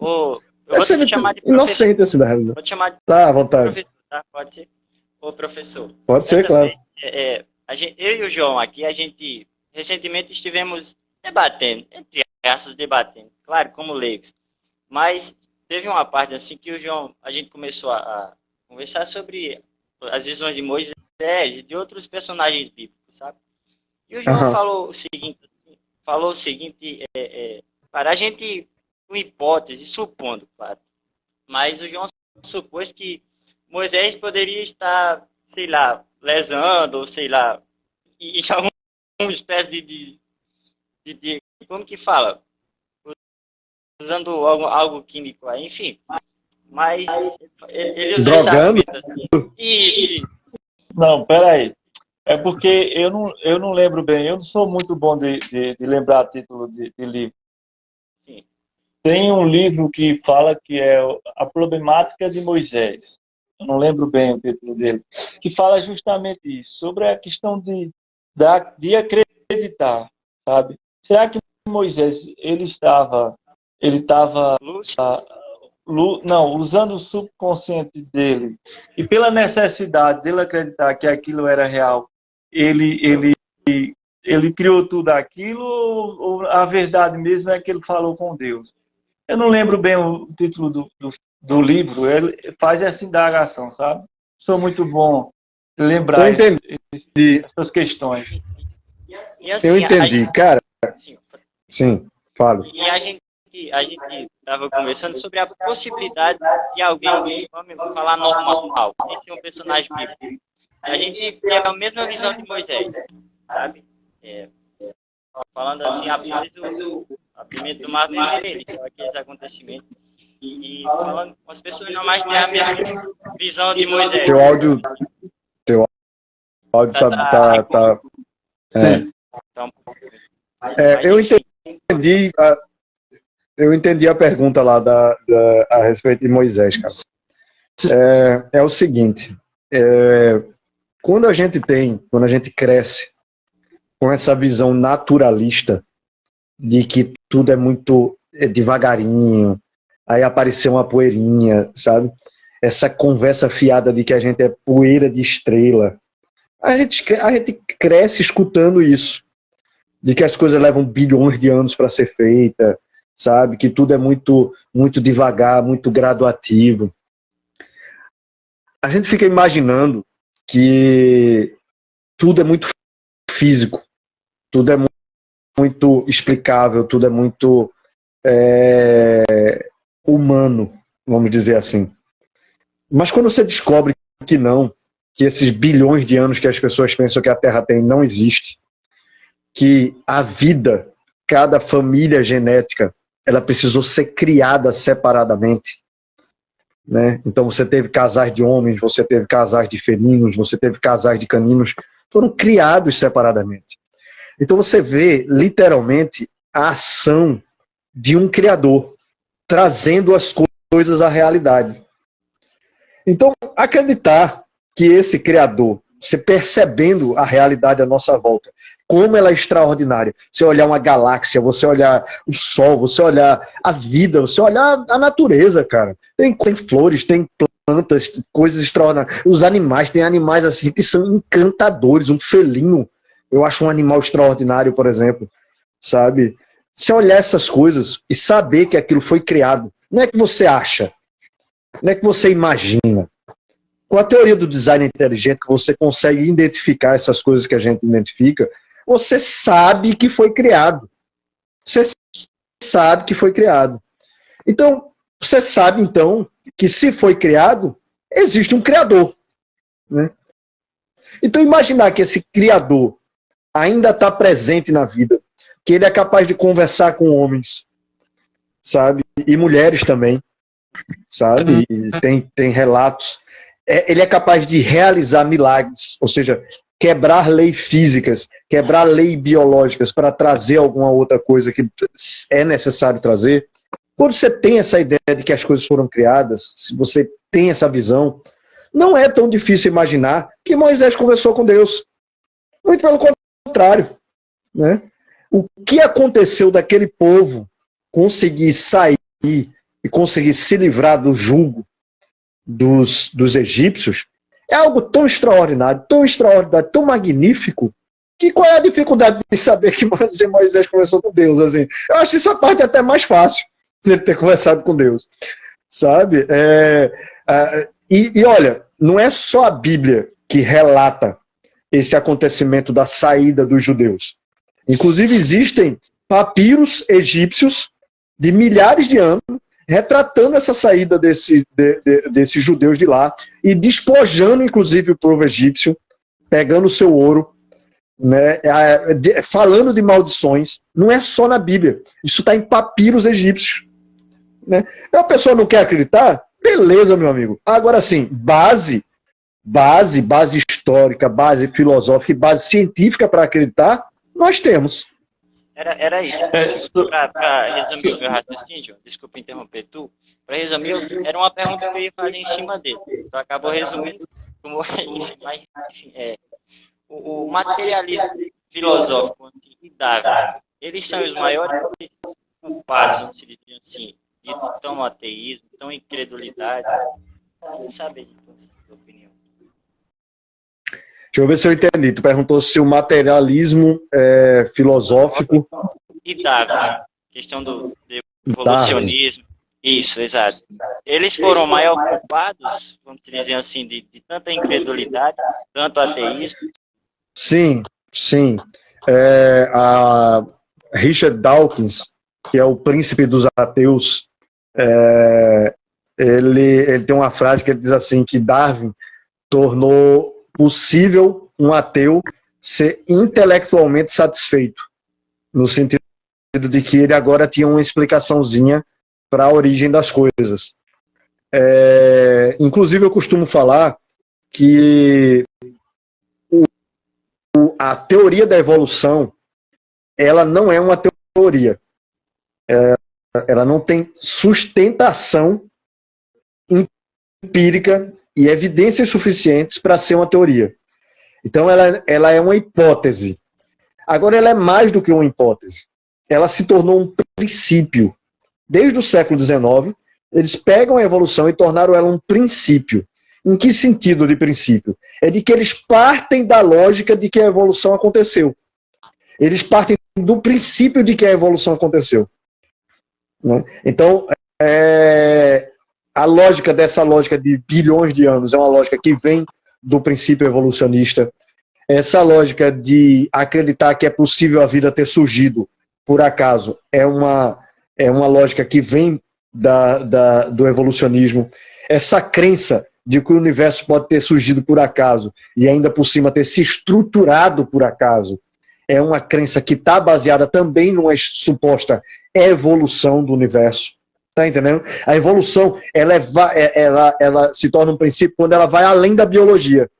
vou te chamar de inocente assim da realidade. Vou te chamar de tá, à vontade. professor, tá? Pode ser? Ô, professor. Pode ser, claro. Eu e o João aqui, a gente recentemente estivemos debatendo, entre aspas, debatendo, claro, como leigos. Mas teve uma parte assim que o João, a gente começou a conversar sobre as visões de Moisés e de outros personagens bíblicos, sabe? E o João falou o seguinte, para a gente, com hipótese, supondo, claro, mas o João supôs que Moisés poderia estar, sei lá, lesando, ou sei lá, em alguma espécie de como que fala? Usando algo químico aí, enfim. Mas ele usou esse argumento assim. Isso. Não, peraí. É porque eu não lembro bem, eu não sou muito bom de lembrar título de livro. Sim. Tem um livro que fala que é A Problemática de Moisés. Eu não lembro bem o título dele. Que fala justamente isso, sobre a questão de acreditar, sabe? Será que Moisés, ele estava usando o subconsciente dele e pela necessidade dele acreditar que aquilo era real, ele criou tudo aquilo ou a verdade mesmo é que ele falou com Deus? Eu não lembro bem o título do livro, ele faz essa indagação, sabe? Sou muito bom lembrar essas questões. E assim, eu entendi, cara. Sim, falo. E a gente estava conversando sobre a possibilidade de alguém, vamos falar normal, de ser um personagem bíblico. A gente tem a mesma visão de Moisés, sabe? Falando assim, após o abrimento do mar vermelho, aqueles acontecimentos. E falando com as pessoas não mais têm a mesma visão de Moisés. Teu áudio tá... Sim. Eu entendi a pergunta lá a respeito de Moisés, cara. É o seguinte, quando a gente cresce com essa visão naturalista de que tudo é muito devagarinho, aí apareceu uma poeirinha, sabe? Essa conversa fiada de que a gente é poeira de estrela. A gente cresce escutando isso, de que as coisas levam bilhões de anos para ser feita, sabe? Que tudo é muito, muito devagar, muito graduativo. A gente fica imaginando que tudo é muito físico, tudo é muito explicável, tudo é muito humano, vamos dizer assim. Mas quando você descobre que não, que esses bilhões de anos que as pessoas pensam que a Terra tem não existe, que a vida, cada família genética, ela precisou ser criada separadamente, né? Então você teve casais de homens, você teve casais de felinos, você teve casais de caninos, foram criados separadamente. Então você vê literalmente a ação de um criador trazendo as coisas à realidade. Então acreditar que esse criador, você percebendo a realidade à nossa volta, como ela é extraordinária. Você olhar uma galáxia, você olhar o Sol, você olhar a vida, você olhar a natureza, cara. Tem flores, tem plantas, coisas extraordinárias. Os animais, tem animais assim que são encantadores. Um felino, eu acho um animal extraordinário, por exemplo, sabe? Você olhar essas coisas e saber que aquilo foi criado. Não é que você acha, não é que você imagina. Com a teoria do design inteligente, que você consegue identificar essas coisas que a gente identifica, você sabe que foi criado. Você sabe que foi criado. Então, você sabe, então, que se foi criado, existe um criador. Né? Então, imaginar que esse criador ainda está presente na vida, que ele é capaz de conversar com homens, sabe? E mulheres também, sabe? E tem relatos. Ele é capaz de realizar milagres, ou seja, quebrar leis físicas, quebrar leis biológicas para trazer alguma outra coisa que é necessário trazer. Quando você tem essa ideia de que as coisas foram criadas, se você tem essa visão, não é tão difícil imaginar que Moisés conversou com Deus. Muito pelo contrário. Né? O que aconteceu daquele povo conseguir sair e conseguir se livrar do jugo dos egípcios é algo tão extraordinário, tão magnífico, que qual é a dificuldade de saber que Moisés conversou com Deus? Assim? Eu acho essa parte até mais fácil de ter conversado com Deus, sabe? E olha, não é só a Bíblia que relata esse acontecimento da saída dos judeus. Inclusive existem papiros egípcios de milhares de anos retratando essa saída desses judeus de lá e despojando, inclusive, o povo egípcio, pegando o seu ouro, né, falando de maldições. Não é só na Bíblia. Isso está em papiros egípcios. Né? Então a pessoa não quer acreditar? Beleza, meu amigo. Agora sim, base histórica, base filosófica e base científica para acreditar, nós temos. Era isso. Para resumir o meu raciocínio, desculpa interromper tu, para resumir, era uma pergunta que eu ia fazer em cima dele. Então acabou resumindo, mas enfim, o materialismo filosófico e Darwin, eles são os maiores culpados, vamos dizer assim, de tão ateísmo, tão incredulidade. Não sabe a sua opinião. Deixa eu ver se eu entendi. Tu perguntou se o materialismo filosófico... E Darwin, questão do evolucionismo. Darwin. Isso, exato. Eles foram maior culpados, vamos dizer assim, de tanta incredulidade, tanto ateísmo. Sim. A Richard Dawkins, que é o príncipe dos ateus, ele tem uma frase que ele diz assim, que Darwin tornou possível um ateu ser intelectualmente satisfeito, no sentido de que ele agora tinha uma explicaçãozinha para a origem das coisas. Inclusive eu costumo falar que a teoria da evolução, ela não é uma teoria. Ela não tem sustentação empírica e evidências suficientes para ser uma teoria. Então ela é uma hipótese. Agora ela é mais do que uma hipótese. Ela se tornou um princípio. Desde o século XIX, eles pegam a evolução e tornaram ela um princípio. Em que sentido de princípio? É de que eles partem da lógica de que a evolução aconteceu. Eles partem do princípio de que a evolução aconteceu. Né? Então, a lógica dessa lógica de bilhões de anos é uma lógica que vem do princípio evolucionista. Essa lógica de acreditar que é possível a vida ter surgido por acaso é uma lógica que vem do evolucionismo. Essa crença de que o universo pode ter surgido por acaso e ainda por cima ter se estruturado por acaso é uma crença que está baseada também numa suposta evolução do universo. Tá entendendo? A evolução ela se torna um princípio quando ela vai além da biologia.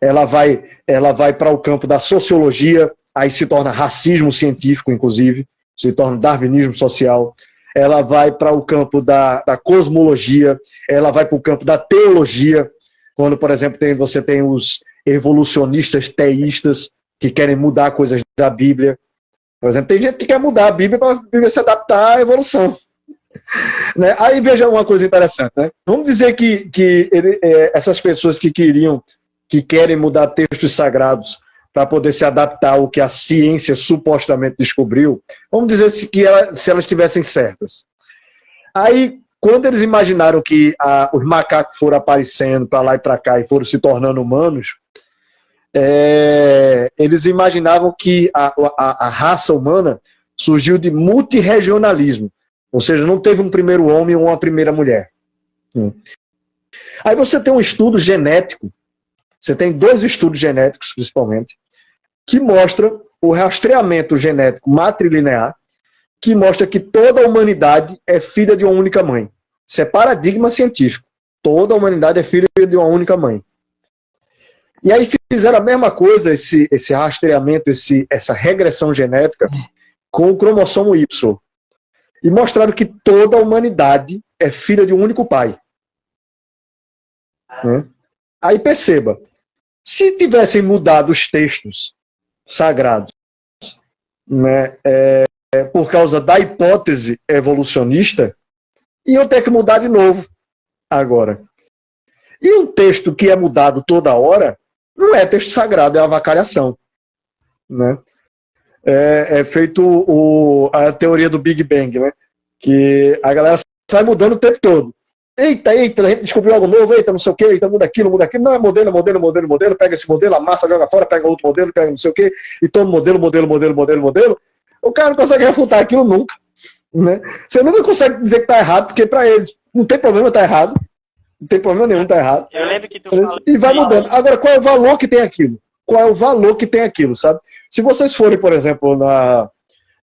Ela vai para o campo da sociologia, aí se torna racismo científico, inclusive, se torna darwinismo social. Ela vai para o campo da cosmologia, ela vai para o campo da teologia, quando, por exemplo, você tem os evolucionistas teístas, que querem mudar coisas da Bíblia. Por exemplo, tem gente que quer mudar a Bíblia para a Bíblia se adaptar à evolução. Né? Aí veja uma coisa interessante. Né? Vamos dizer que essas pessoas que querem mudar textos sagrados para poder se adaptar ao que a ciência supostamente descobriu, vamos dizer se elas estivessem certas. Aí, quando eles imaginaram que os macacos foram aparecendo para lá e para cá e foram se tornando humanos, eles imaginavam que a raça humana surgiu de multirregionalismo, ou seja, não teve um primeiro homem ou uma primeira mulher. Aí você tem um estudo genético, você tem 2 estudos genéticos, principalmente, que mostram o rastreamento genético matrilinear, que mostra que toda a humanidade é filha de uma única mãe. Isso é paradigma científico. Toda a humanidade é filha de uma única mãe. E aí fizeram a mesma coisa, esse rastreamento, essa regressão genética, com o cromossomo Y. E mostraram que toda a humanidade é filha de um único pai. Né? Aí perceba, se tivessem mudado os textos sagrados, né, por causa da hipótese evolucionista, iam ter que mudar de novo agora. E um texto que é mudado toda hora não é texto sagrado, é avacalhação. Né? É feito a teoria do Big Bang, né? Que a galera sai mudando o tempo todo. Eita, a gente descobriu algo novo, eita, não sei o que, eita, muda aquilo, não, é modelo, pega esse modelo, amassa, joga fora, pega outro modelo, pega não sei o que, e toma modelo. O cara não consegue refutar aquilo nunca. Né? Você nunca consegue dizer que está errado, porque para eles não tem problema estar errado, não tem problema nenhum estar errado. Eu lembro que tu e vai mudando. Agora, qual é o valor que tem aquilo? Qual é o valor que tem aquilo, sabe? Se vocês forem, por exemplo,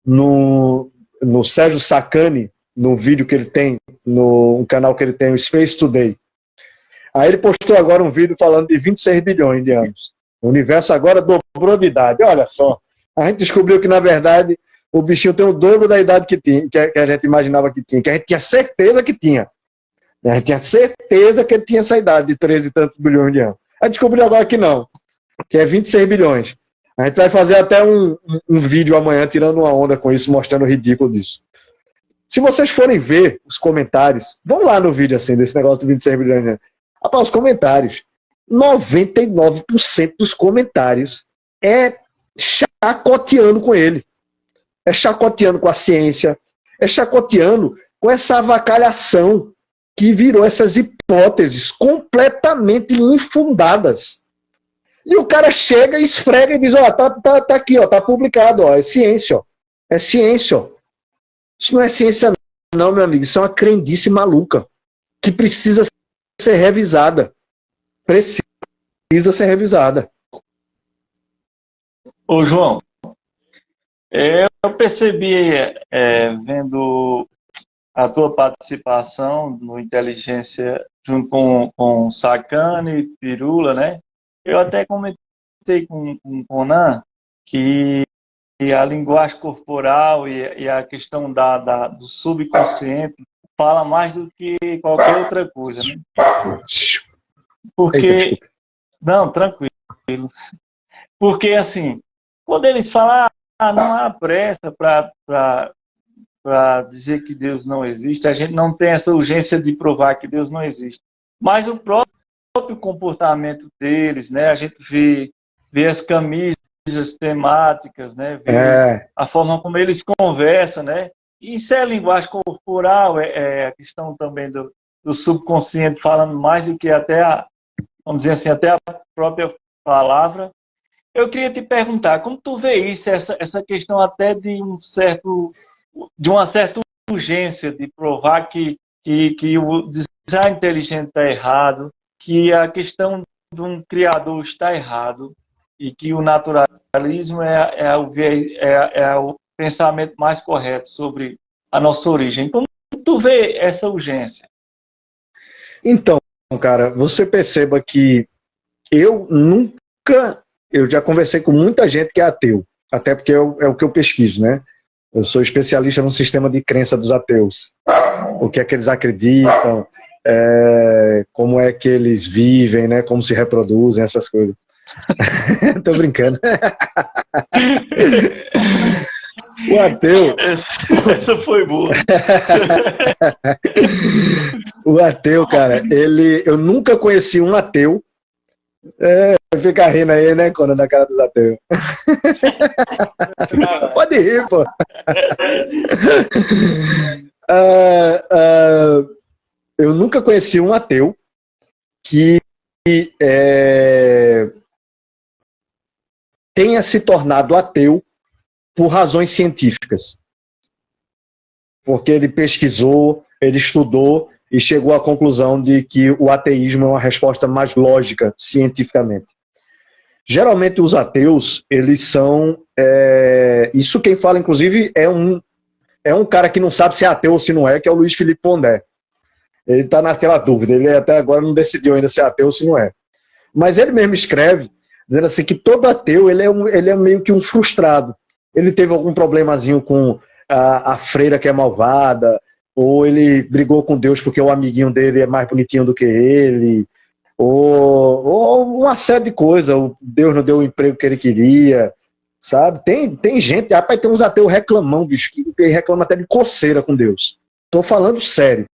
no Sérgio Sacani, no vídeo que ele tem, no canal que ele tem, o Space Today, aí ele postou agora um vídeo falando de 26 bilhões de anos. O universo agora dobrou de idade. Olha só, a gente descobriu que, na verdade, o bichinho tem o dobro da idade que a gente imaginava que tinha, que a gente tinha certeza que tinha. A gente tinha certeza que ele tinha essa idade de 13 e tantos bilhões de anos. A gente descobriu agora que não, que é 26 bilhões. A gente vai fazer até um vídeo amanhã tirando uma onda com isso, mostrando o ridículo disso. Se vocês forem ver os comentários, vão lá no vídeo assim, desse negócio de 26 bilhões de anos. Rapaz, os comentários, 99% dos comentários é chacoteando com ele. É chacoteando com a ciência, é chacoteando com essa avacalhação que virou essas hipóteses completamente infundadas. E o cara chega, esfrega e diz, ó, tá aqui, ó, tá publicado, ó, é ciência, ó. É ciência, ó. Isso não é ciência não, meu amigo, isso é uma crendice maluca, que precisa ser revisada. Precisa ser revisada. Ô, João, eu percebi, vendo a tua participação no Inteligência junto com Sacani, Pirula, né? Eu até comentei com o Conan que a linguagem corporal e a questão do subconsciente fala mais do que qualquer outra coisa, né? Porque... Eita, não, tranquilo. Porque, assim, quando eles falam, não há pressa para dizer que Deus não existe, a gente não tem essa urgência de provar que Deus não existe. Mas o próprio comportamento deles, né? A gente vê as camisas temáticas, né? Vê a forma como eles conversam, né? Isso é linguagem corporal, é a questão também do subconsciente falando mais do que vamos dizer assim, até a própria palavra. Eu queria te perguntar, como tu vê isso, essa questão até de uma certa urgência de provar que o design inteligente está errado, que a questão de um criador está errado e que o naturalismo é o pensamento mais correto sobre a nossa origem. Como tu vê essa urgência? Então, cara, você perceba que eu já conversei com muita gente que é ateu, até porque é o que eu pesquiso, né? Eu sou especialista no sistema de crença dos ateus. O que é que eles acreditam, como é que eles vivem, né? Como se reproduzem, essas coisas. Tô brincando. O ateu. Essa foi boa. O ateu, cara, eu nunca conheci um ateu. Fica rindo aí, né, Conan, da cara dos ateus. Pode rir, pô. Eu nunca conheci um ateu que tenha se tornado ateu por razões científicas. Porque ele pesquisou, ele estudou e chegou à conclusão de que o ateísmo é uma resposta mais lógica, cientificamente. Geralmente os ateus, eles são... isso quem fala, inclusive, é um cara que não sabe se é ateu ou se não é, que é o Luiz Felipe Pondé. Ele está naquela dúvida, ele até agora não decidiu ainda se é ateu ou se não é. Mas ele mesmo escreve, dizendo assim, que todo ateu, ele é meio que um frustrado. Ele teve algum problemazinho com a freira que é malvada, ou ele brigou com Deus porque o amiguinho dele é mais bonitinho do que ele, ou uma série de coisas, Deus não deu o emprego que ele queria, sabe? Tem gente, rapaz, tem uns ateus reclamão, bicho, que reclama até de coceira com Deus. Tô falando sério.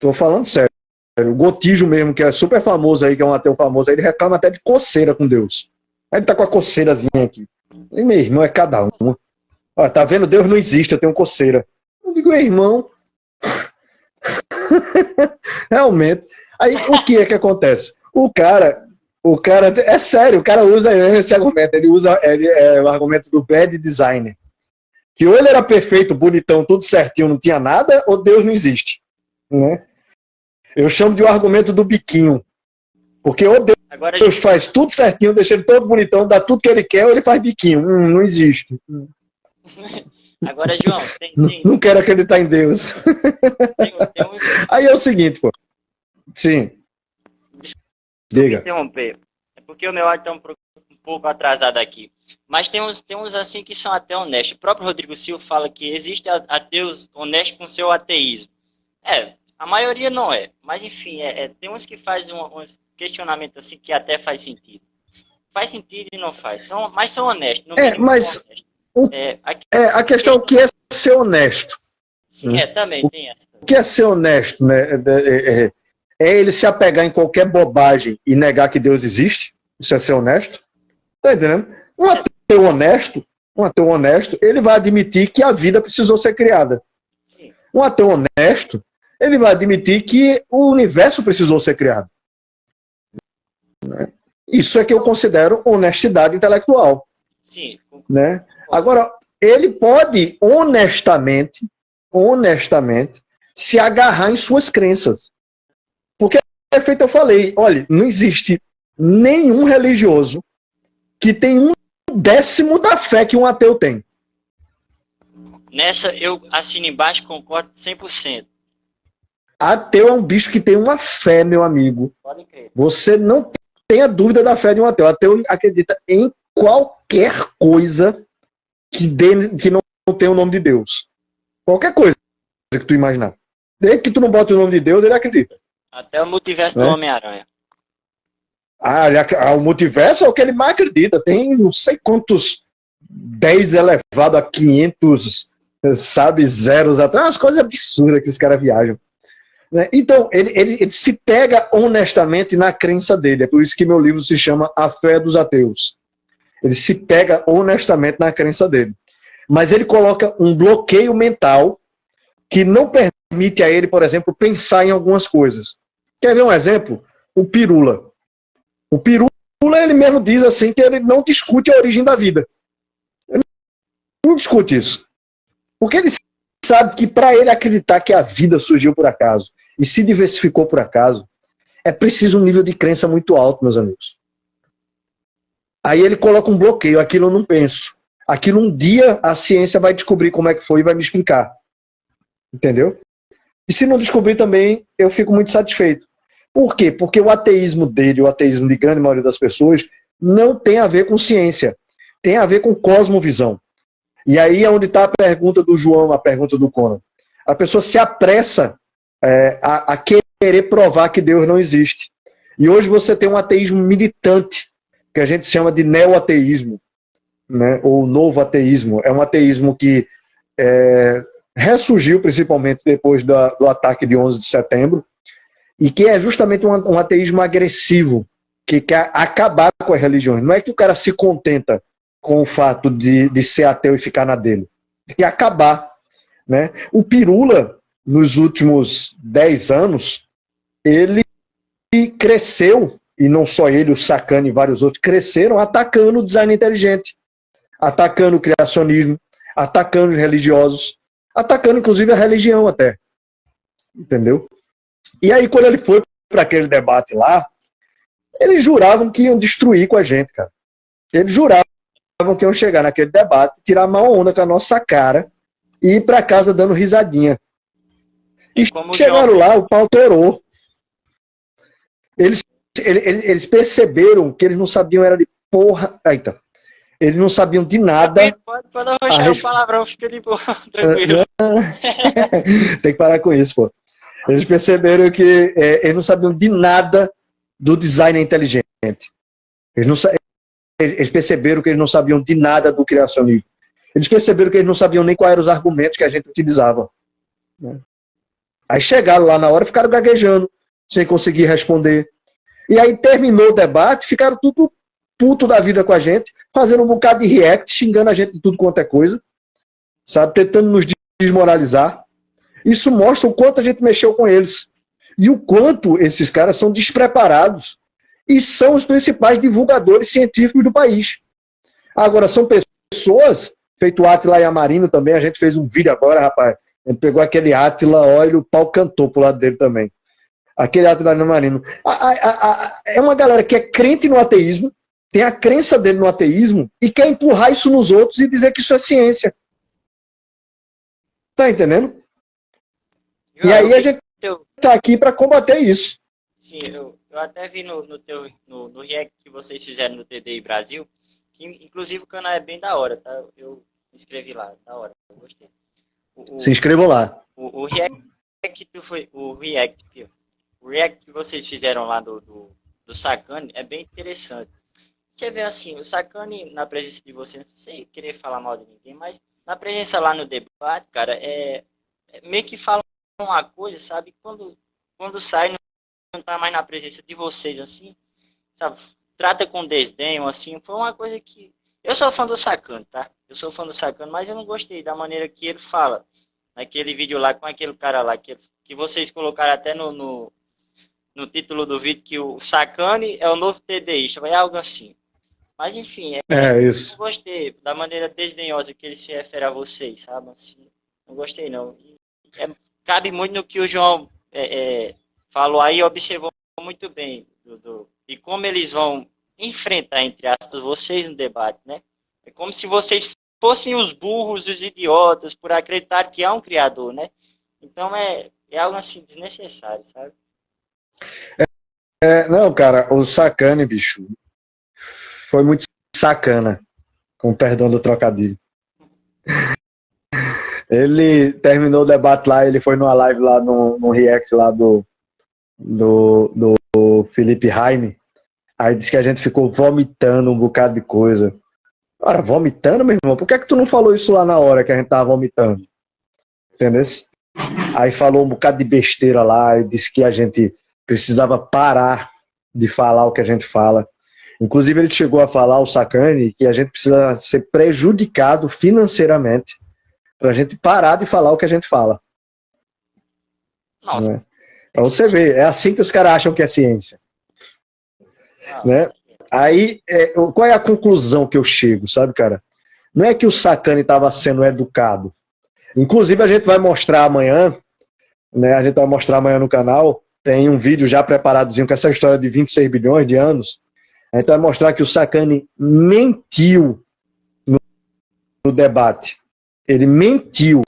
O Gotijo mesmo, que é super famoso aí, que é um ateu famoso, aí ele reclama até de coceira com Deus. Aí ele tá com a coceirazinha aqui. E meu irmão, é cada um. Ó, tá vendo? Deus não existe, eu tenho coceira. Eu digo, irmão. Realmente. Aí o que é que acontece? O cara, é sério, o cara usa esse argumento. Ele usa o argumento do bad designer. Que ou ele era perfeito, bonitão, tudo certinho, não tinha nada, ou Deus não existe. Né? Eu chamo de o argumento do biquinho. Porque ou Deus faz tudo certinho, deixa ele todo bonitão, dá tudo que ele quer, ou ele faz biquinho. Não existe. Agora, João, não quero acreditar em Deus. Aí é o seguinte, pô. Sim. Diga. Interromper. É porque o meu áudio está um pouco atrasado aqui. Mas tem uns assim que são até honestos. O próprio Rodrigo Silva fala que existe ateus honestos com seu ateísmo. A maioria não é. Mas, enfim, tem uns que fazem uns questionamentos assim que até faz sentido. Faz sentido e não faz. Mas são honestos. Mas a questão que é ser honesto. Sim, também tem essa. O que é ser honesto, né? É ele se apegar em qualquer bobagem e negar que Deus existe? Isso é ser honesto? Tá entendendo? Um ateu honesto, ele vai admitir que a vida precisou ser criada. Sim. Um ateu honesto, ele vai admitir que o universo precisou ser criado. Isso é que eu considero honestidade intelectual. Sim. Né? Agora, ele pode honestamente se agarrar em suas crenças. Porque, eu falei, olha, não existe nenhum religioso que tem 1/10 da fé que um ateu tem. Nessa eu assino embaixo, concordo 100%. Ateu é um bicho que tem uma fé, meu amigo. Pode crer. Você não tenha dúvida da fé de um ateu. O ateu acredita em qualquer coisa que não tem o nome de Deus. Qualquer coisa que tu imaginar. Desde que tu não bota o nome de Deus, ele acredita. Até o multiverso do Homem-Aranha. O multiverso é o que ele mais acredita. Tem não sei quantos 10 elevado a 500, sabe, zeros atrás. Umas coisas absurdas que os caras viajam. Né? Então, ele se pega honestamente na crença dele. É por isso que meu livro se chama A Fé dos Ateus. Ele se pega honestamente na crença dele. Mas ele coloca um bloqueio mental que não permite a ele, por exemplo, pensar em algumas coisas. Quer ver um exemplo? O Pirula. O Pirula, ele mesmo diz assim que ele não discute a origem da vida. Ele não discute isso. Porque ele sabe que para ele acreditar que a vida surgiu por acaso e se diversificou por acaso, é preciso um nível de crença muito alto, meus amigos. Aí ele coloca um bloqueio, aquilo eu não penso. Aquilo um dia a ciência vai descobrir como é que foi e vai me explicar. Entendeu? E se não descobrir também, eu fico muito satisfeito. Por quê? Porque o ateísmo dele, o ateísmo de grande maioria das pessoas, não tem a ver com ciência. Tem a ver com cosmovisão. E aí é onde está a pergunta do João, a pergunta do Conan. A pessoa se apressa a querer provar que Deus não existe. E hoje você tem um ateísmo militante que a gente chama de neo-ateísmo, né, ou novo ateísmo. É um ateísmo que ressurgiu principalmente depois do ataque de 11 de setembro, e que é justamente um ateísmo agressivo, que quer acabar com as religiões. Não é que o cara se contenta com o fato de ser ateu e ficar na dele. Quer acabar. Né? O Pirula, nos últimos 10 anos, ele cresceu, e não só ele, o Sacani e vários outros, cresceram atacando o design inteligente, atacando o criacionismo, atacando os religiosos, atacando inclusive a religião até. Entendeu? E aí, quando ele foi para aquele debate lá, eles juravam que iam destruir com a gente, cara. Eles juravam que iam chegar naquele debate, tirar uma onda com a nossa cara e ir para casa dando risadinha. E chegaram lá, o pau torou. Eles perceberam que eles não sabiam era de porra. Eita. Eles não sabiam de nada. Pode arrochar um palavrão, fica de boa, tranquilo. Tem que parar com isso, pô. Eles perceberam que eles não sabiam de nada do design inteligente. Eles perceberam que eles não sabiam de nada do criacionismo. Eles perceberam que eles não sabiam nem quais eram os argumentos que a gente utilizava. Aí chegaram lá na hora e ficaram gaguejando, sem conseguir responder. E aí terminou o debate, ficaram tudo puto da vida com a gente, fazendo um bocado de react, xingando a gente de tudo quanto é coisa, sabe, tentando nos desmoralizar. Isso mostra o quanto a gente mexeu com eles. E o quanto esses caras são despreparados e são os principais divulgadores científicos do país. Agora, são pessoas, feito o Átila Yamarino também, a gente fez um vídeo agora, rapaz, a gente pegou aquele Átila, olha, o pau cantou pro lado dele também. Aquele Átila Yamarino. É uma galera que é crente no ateísmo, tem a crença dele no ateísmo e quer empurrar isso nos outros e dizer que isso é ciência. Tá entendendo? E aí a gente tá aqui para combater isso. Sim, eu até vi no react que vocês fizeram no TDI Brasil, que inclusive o canal é bem da hora, tá? Eu me inscrevi lá, da hora, eu gostei. Se inscrevam lá. O react que vocês fizeram lá do Sacani é bem interessante. Você vê assim, o Sacani, na presença de você, não sei querer falar mal de ninguém, mas na presença lá no debate, cara, meio que fala uma coisa, sabe? Quando sai, não tá mais na presença de vocês, assim, sabe? Trata com desdém, assim. Foi uma coisa que... Eu sou fã do Sacani, tá? Eu sou fã do Sacani, mas eu não gostei da maneira que ele fala. Naquele vídeo lá, com aquele cara lá, que vocês colocaram até no título do vídeo, que o Sacani é o novo TDIsta, é algo assim. Mas, enfim, isso. Eu não gostei da maneira desdenhosa que ele se refere a vocês, sabe? Assim, não gostei, não. Cabe muito no que o João falou aí, observou muito bem, e como eles vão enfrentar, entre aspas, vocês no debate, né? É como se vocês fossem os burros, os idiotas, por acreditar que há um criador, né? Então é algo assim desnecessário, sabe? Não, cara, o Sacani, bicho, foi muito sacana, com perdão do trocadilho. Ele terminou o debate lá, ele foi numa live lá, no react lá do Felipe Raime, aí disse que a gente ficou vomitando um bocado de coisa. Ora, vomitando, meu irmão? Por que tu não falou isso lá na hora que a gente tava vomitando? Entendeu? Aí falou um bocado de besteira lá, e disse que a gente precisava parar de falar o que a gente fala. Inclusive ele chegou a falar, o Sacani, que a gente precisa ser prejudicado financeiramente pra gente parar de falar o que a gente fala. Nossa. Né? Pra você ver, é assim que os caras acham que é ciência. Né? Aí, qual é a conclusão que eu chego, sabe, cara? Não é que o Sacani estava sendo educado. Inclusive, a gente vai mostrar amanhã, né? A gente vai mostrar amanhã no canal, tem um vídeo já preparadozinho com essa história de 26 bilhões de anos. A gente vai mostrar que o Sacani mentiu no debate. Ele mentiu.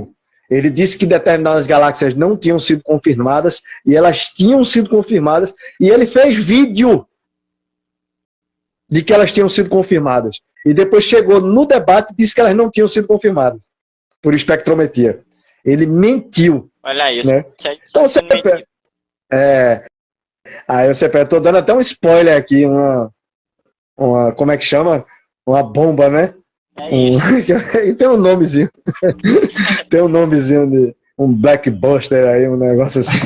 Ele disse que determinadas galáxias não tinham sido confirmadas e elas tinham sido confirmadas. E ele fez vídeo de que elas tinham sido confirmadas. E depois chegou no debate e disse que elas não tinham sido confirmadas por espectrometria. Ele mentiu. Olha isso. Né? Então você... Aí você pega, tô dando até um spoiler aqui, como é que chama? Uma bomba, né? É isso. E tem um nomezinho. Tem um nomezinho de um Blackbuster aí, um negócio assim.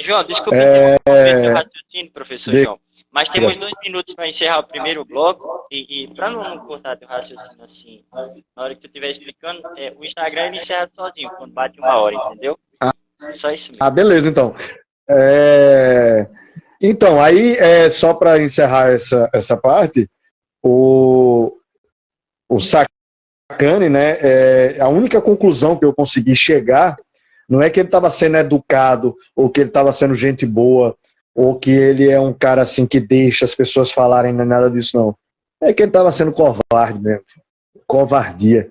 João, desculpa interromper seu raciocínio, professor João. Mas temos 2 minutos para encerrar o primeiro bloco. E para não cortar teu raciocínio assim, na hora que tu estiver explicando, o Instagram ele encerra sozinho, quando bate 1 hora, entendeu? Só isso mesmo. Beleza, então. Então, aí, só para encerrar essa parte, o Sacani, né, a única conclusão que eu consegui chegar não é que ele estava sendo educado, ou que ele estava sendo gente boa, ou que ele é um cara assim que deixa as pessoas falarem, não é nada disso, não. É que ele estava sendo covarde mesmo. Covardia.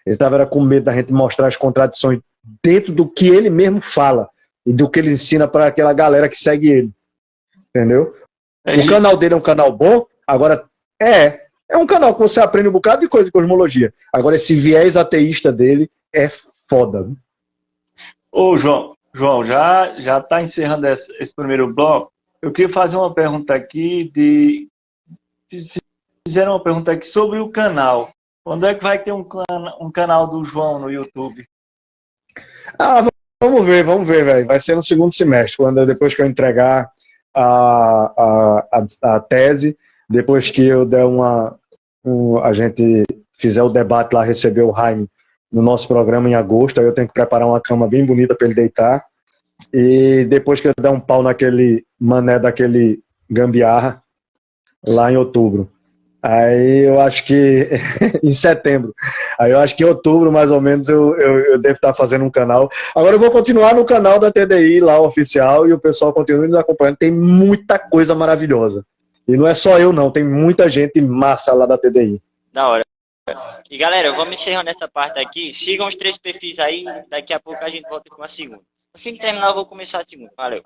Ele estava com medo da gente mostrar as contradições dentro do que ele mesmo fala e do que ele ensina para aquela galera que segue ele. Entendeu? O canal dele é um canal bom, agora é um canal que você aprende um bocado de coisa de cosmologia. Agora esse viés ateísta dele é foda. Ô, João, já está encerrando esse primeiro bloco. Eu queria fazer uma pergunta aqui fizeram uma pergunta aqui sobre o canal. Quando é que vai ter um canal do João no YouTube? Vamos ver, velho. Vai ser no segundo semestre, depois que eu entregar a tese, depois que eu der a gente fizer o debate lá, receber o Jaime no nosso programa em agosto, aí eu tenho que preparar uma cama bem bonita para ele deitar, e depois que eu der um pau naquele mané daquele gambiarra, lá em outubro. Aí eu acho que em setembro. Aí eu acho que em outubro, mais ou menos, eu devo estar fazendo um canal. Agora eu vou continuar no canal da TDI, lá oficial, e o pessoal continua nos acompanhando. Tem muita coisa maravilhosa. E não é só eu, não. Tem muita gente massa lá da TDI. Da hora. E galera, vamos encerrando essa parte aqui. Sigam os 3 perfis aí. Daqui a pouco a gente volta com a segunda. Assim que terminar, eu vou começar a segunda. Valeu.